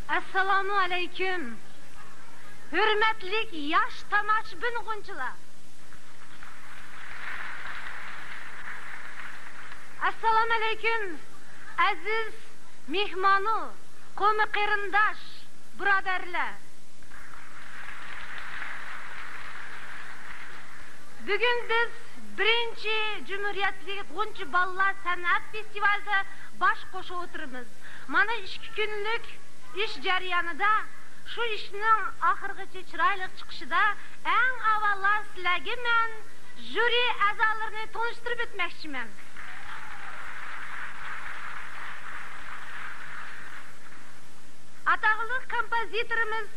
Assalamu aleyküm. Hürmetlik yaş tamaşbin gunçular. Assalamu aleyküm. Aziz mihmanı, komi qerindaş, braderler. Bugün biz birinci Cumhuriyetlik Gunçu Ballar Sanat Festivalda baş koşu oturumuz. Mana 2 günlük iş jarayonida şu işning oxirgacha chiroyli chiqishida eng avvallar sizlarga men jüri a'zolarini tanishtirib o'tmoqchiman. Ataqlı kompozitorimiz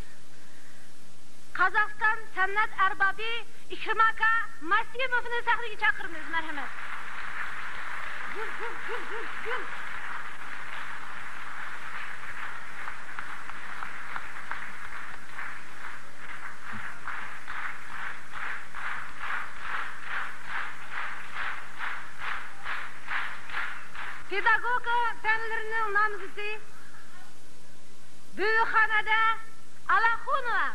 Qozog'iston san'at arbobi Ikrim aka Masimovni sahnaga chaqiramiz. Marhamat. Gul. Pedagoga fanlarining nomzodi Büyükhanada Alaxunova.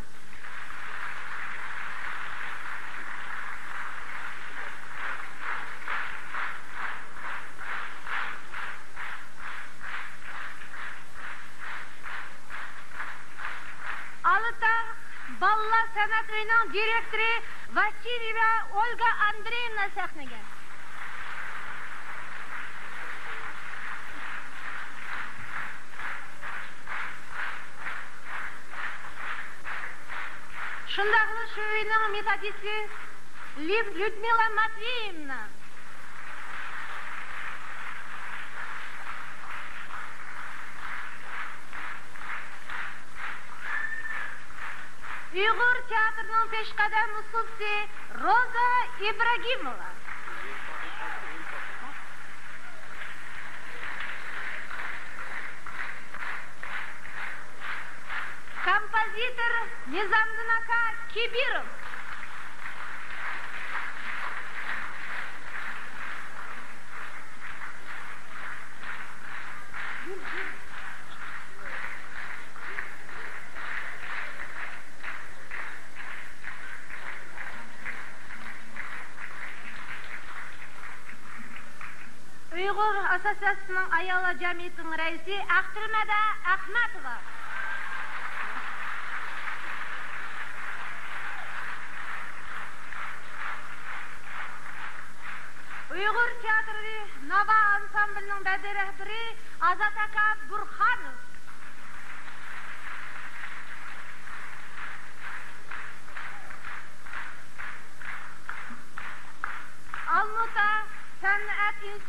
Alta Ballar Sanat Uyining direktori Vasilyeva Olga Andreevna sahnaga. Shundaqli shu uyning metodisi Lyudmila Matveyevna. Uyg'ur teatrining peshqadam usulchisi Roza Ibragimova. Kompozitor Nizamdin aka Kibirov. Uyg'ur assotsiatsiyasining ayollar jamiyatining raisi Aqtirmada Ahmatova. Uyg'ur teatri Nova ansamblining badiiy rahbari Azat aka Burxonov.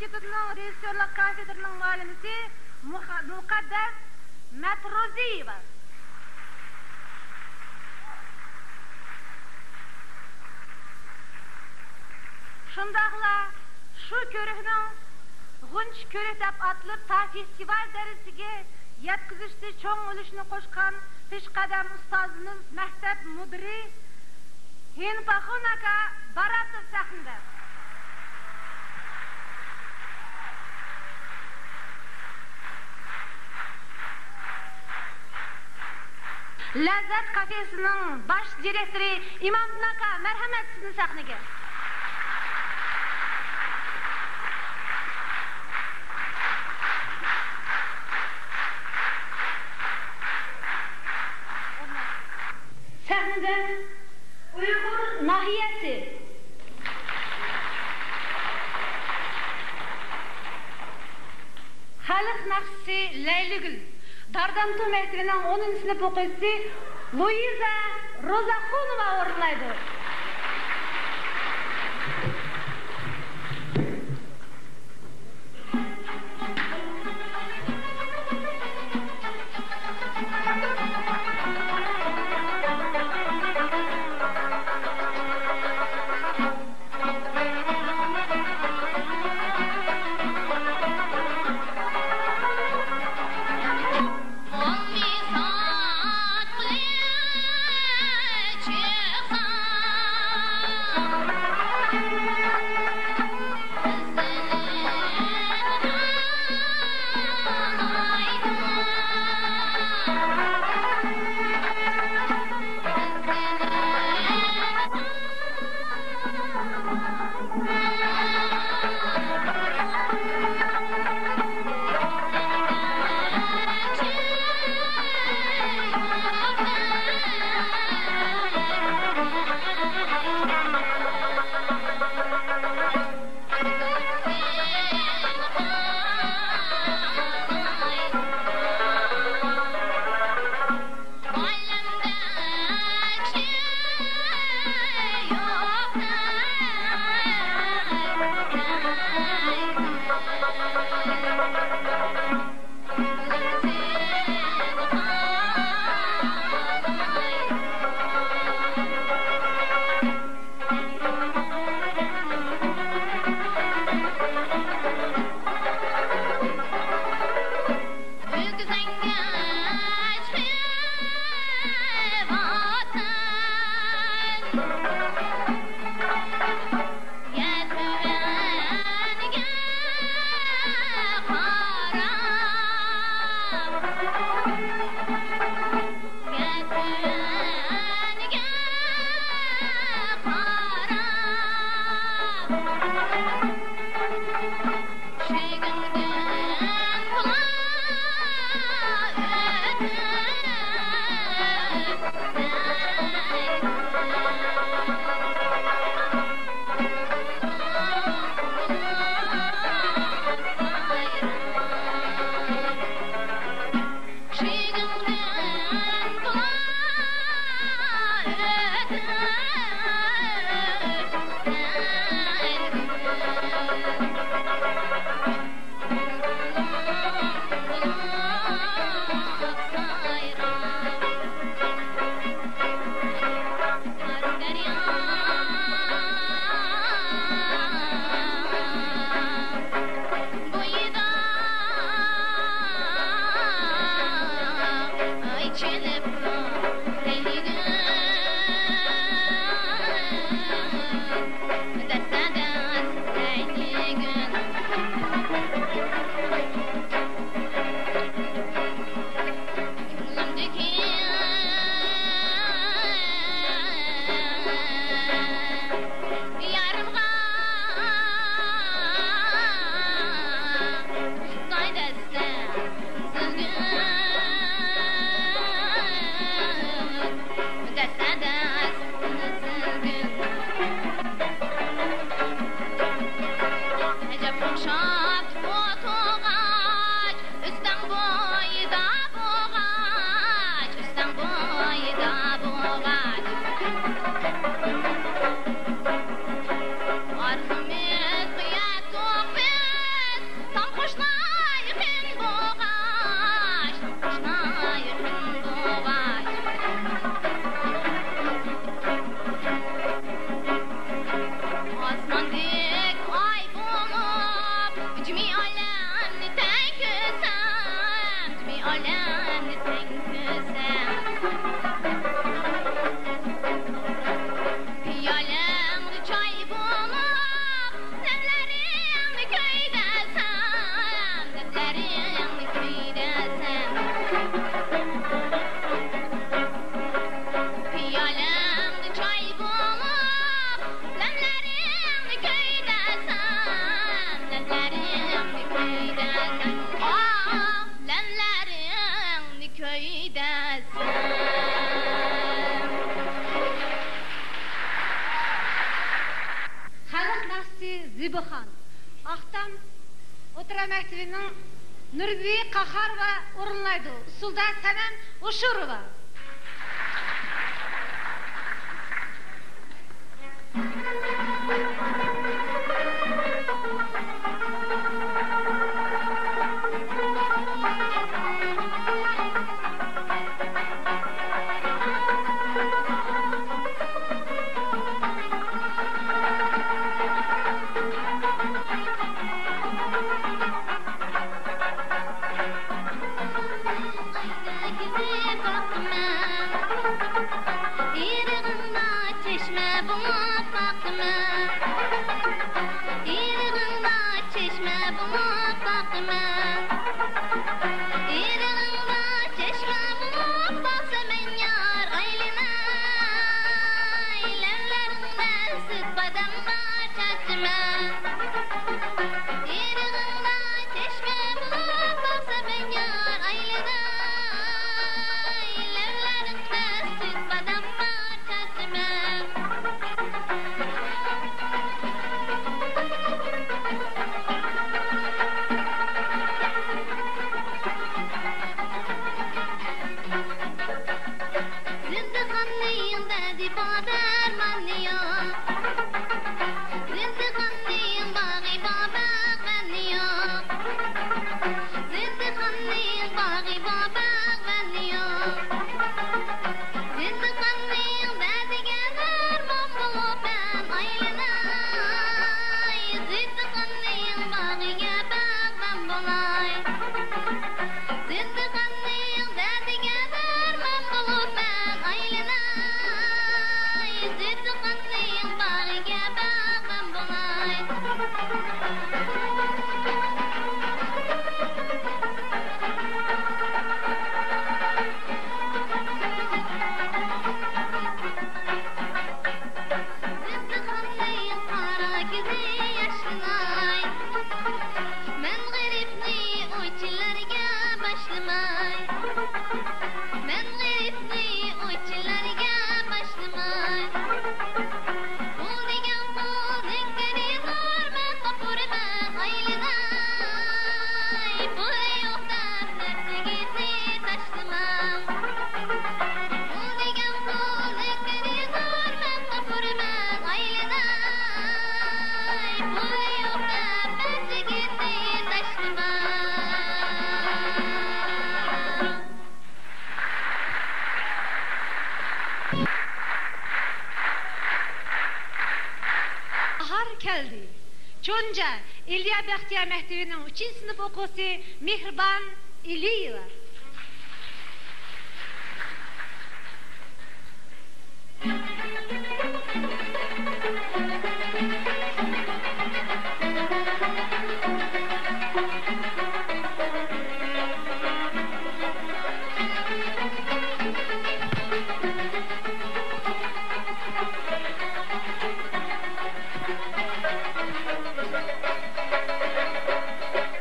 İnstitutu'nun rejissörlük kafedrasının muallimesi Mukaddes Matroziyeva. Şundaqla şu körüknün Gunç körük dep atılıp ta festival derisiga yetkizishda çoğun ulushni qo'shgan peshqadam ustozimiz maktab mudiri Hinpaxun aka Baratov sahnada. Lazzat kafesining baş direktori İmamdin aka marhamat sizni sahnaga. Sahnada Uyghur nahiyesi. Xalq naqshisi Laylagul. Dardantu maktabining 10-sinf o'quvchisi Luiza Rozaxonova o'rinlaydi. Bibihan. Ahtam Otura Mektebi'nin Nurbi Kahar ve orunlaydı. Usulda Senem Uşurova. Geldi. Çonca İlya Bəxtiyar Məktebi'nin 3. sınıf okusu Mihriban İliyeva.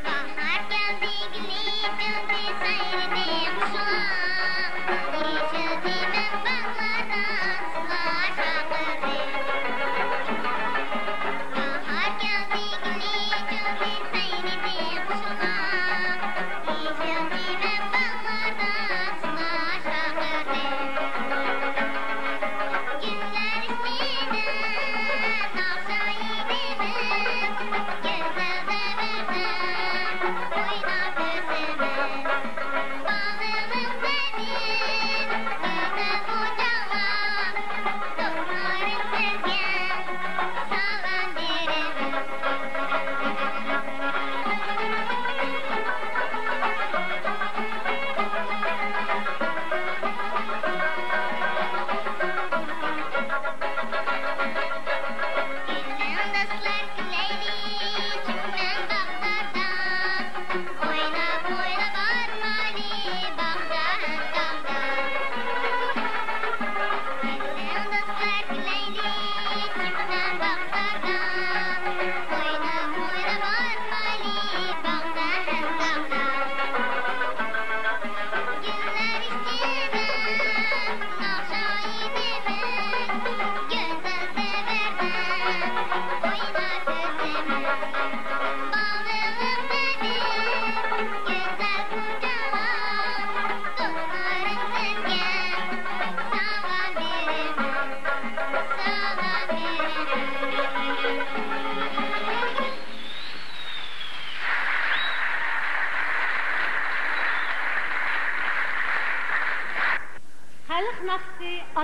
Bahar geldi, gülü geldi, sayın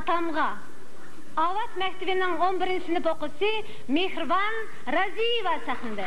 Tamğa. Avat Mektebi'nin 11. sınıf okusu Mihriban Raziyeva sahnede.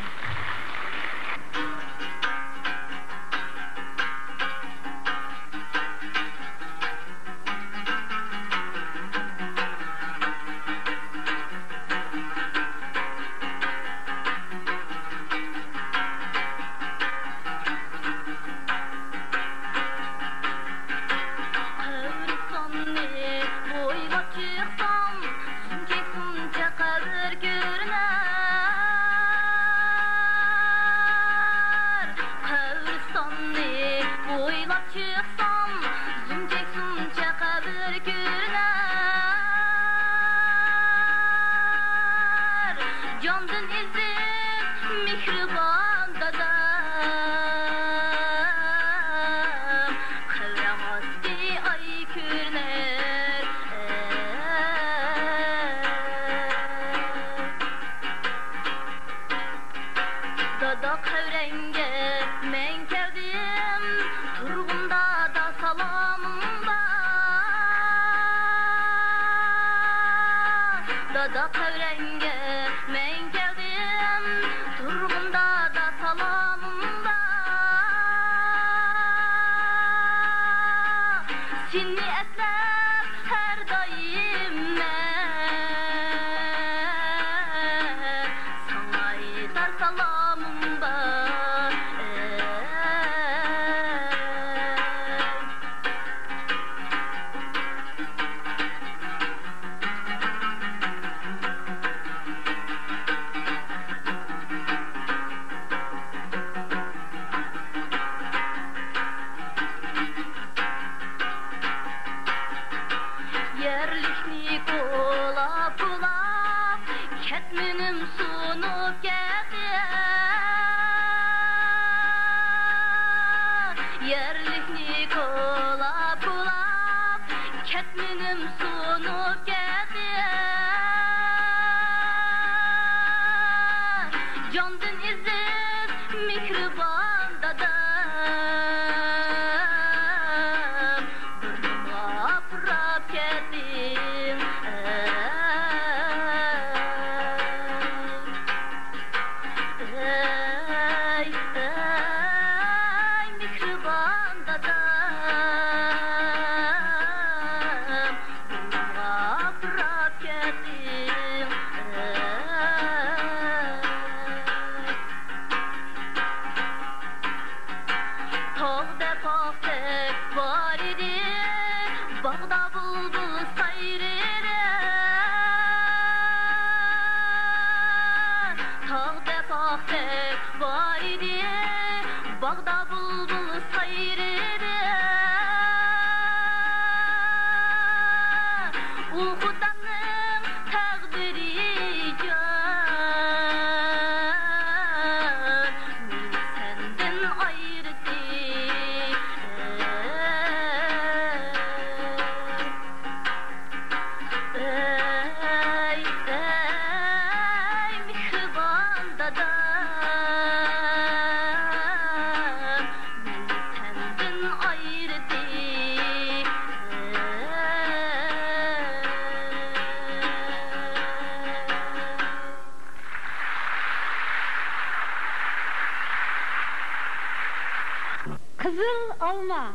Kızıl Alma,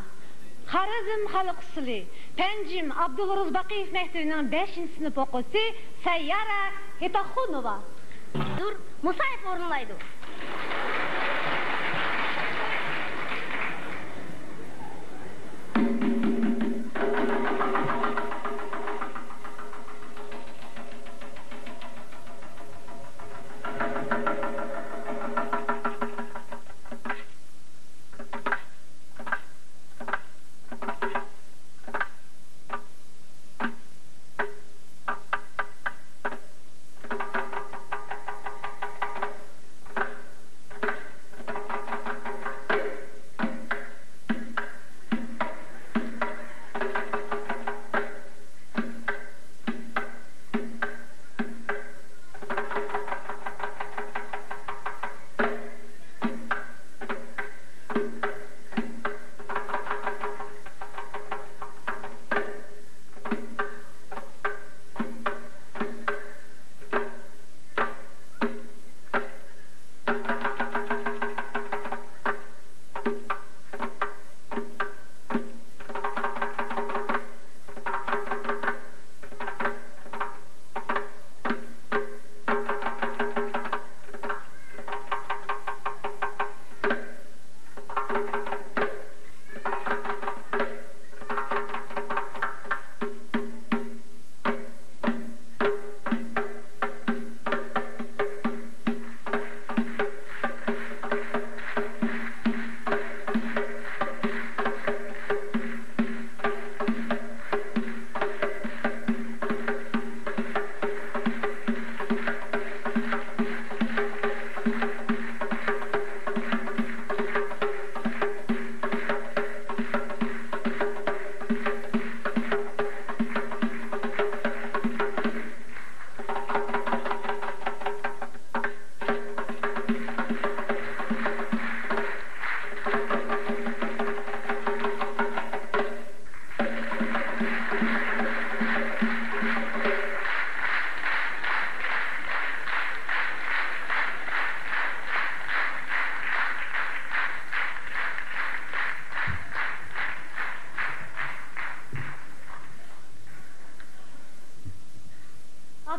Harazm Halk Usuli, Pencim Abdulruz Bakiyev Mektebi'nin 5. sınıf okusu Sayyara Hetakhunova. Dur, Musayev orunlaydı.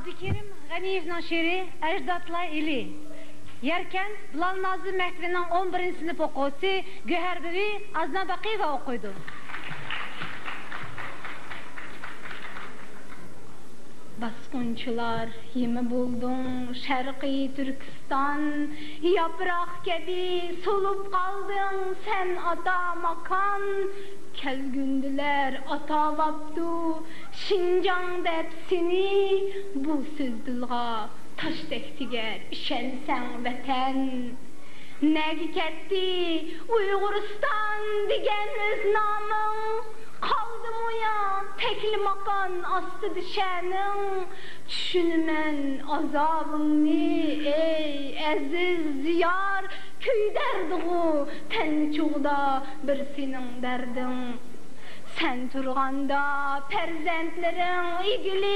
Abdikerim G'aniyevning she'ri Ajdodlar eli. Yerken Bilolnozi maktabining 11-sinf o'quvchisi Go'harbibi Aznabaqiyeva o'qiydi. Basqınçılar yemi buldun Şərqi Türkistan, yaprak gibi solup kaldın sen ata makan. Kelgündüler atalaptu Şincan depsini, bu sözdülga taş tektiger işensen vatan. Negi ketti Uyguristan digen öz namın, kaldım uyan tekli makan astı düşenin. Düşünmen azabını ey aziz ziyar, köyderdiğu tenli çoğda bir senin derdin. Sen turganda perzentlerin igili